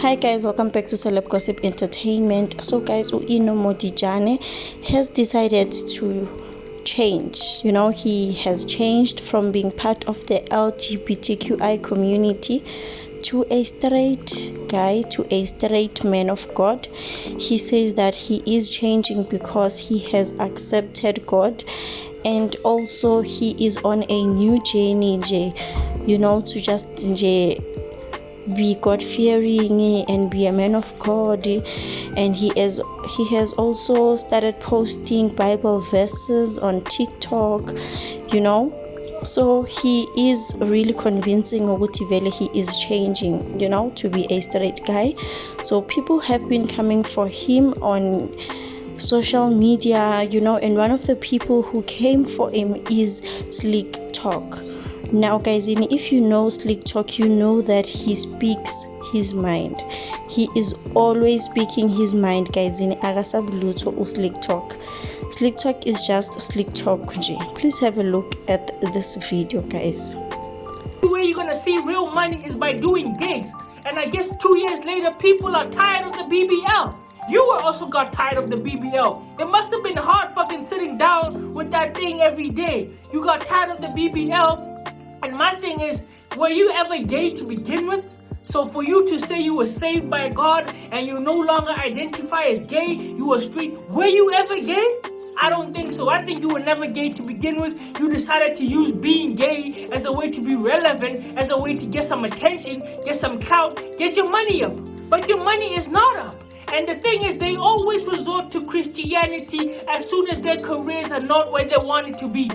Hi guys, welcome back to Celeb Gossip Entertainment. So guys, Inno Motijane has decided to change. He has changed from being part of the LGBTQI community to a straight guy, to a straight man of God. He says that he is changing because he has accepted God, and also he is on a new journey, to just be God-fearing and be a man of God. And he has also started posting Bible verses on TikTok, so he is really convincing ukuthi vele he is changing, to be a straight guy. So people have been coming for him on social media, and one of the people who came for him is Slik. Now guys, if you know Slik, you know that he speaks his mind. He is always speaking his mind, guys. Slik is just Slik. Please have a look at this video, guys. The way you're gonna see real money is by doing gigs. And I guess 2 years later, people are tired of the BBL. You also got tired of the BBL. It must have been hard fucking sitting down with that thing every day. You got tired of the BBL. And my thing is, were you ever gay to begin with? So for you to say you were saved by God and you no longer identify as gay, you were straight, were you ever gay? I don't think so. I think you were never gay to begin with. You decided to use being gay as a way to be relevant, as a way to get some attention, get some clout, get your money up. But your money is not up. And the thing is, they always resort to Christianity as soon as their careers are not where they want it to be.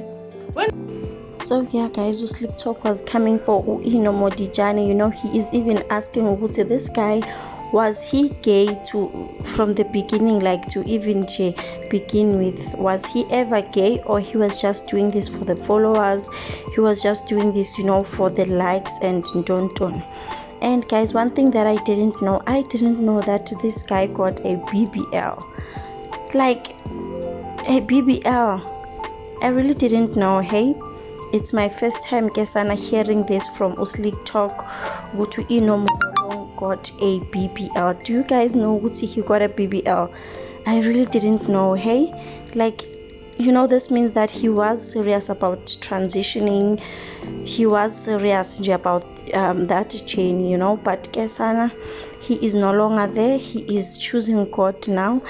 So yeah guys, Slik was coming for Inno Motijane. He is even asking Uguti, this guy, was he gay from the beginning, like to even begin with? Was he ever gay, or he was just doing this for the followers? He was just doing this, for the likes and don't. And guys, one thing that I didn't know that this guy got a BBL. Like a BBL. I really didn't know, hey? It's my first time, Kesana, hearing this from Slik. Go to Inno got a BBL. Do you guys know he got a BBL? I really didn't know, hey? Like, this means that he was serious about transitioning. He was serious about that chain, but Kesana, he is no longer there. He is choosing God now,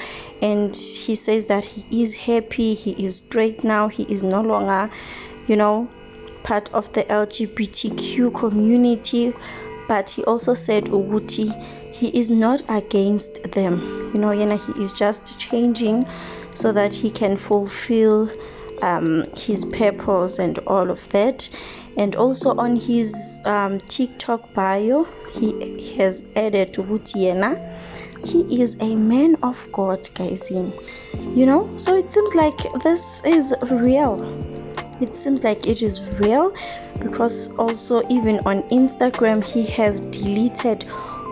and he says that he is happy. He is straight now. He is no longer part of the LGBTQ community. But he also said Uguti, he is not against them. He is just changing so that he can fulfill his purpose and all of that. And also on his TikTok bio, he has added Motijane. He is a man of God, guys. So it seems like this is real. It seems like it is real, because also even on Instagram he has deleted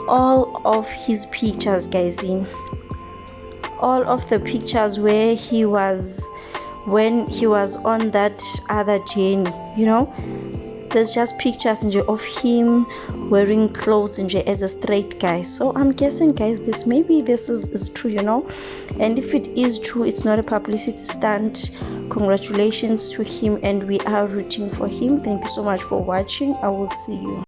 all of his pictures, guys. All of the pictures where when he was on that other journey, there's just pictures of him wearing clothes as a straight guy. So I'm guessing, guys, maybe this is true, and if it is true, it's not a publicity stunt. Congratulations to him, and we are rooting for him. Thank you so much for watching. I will see you.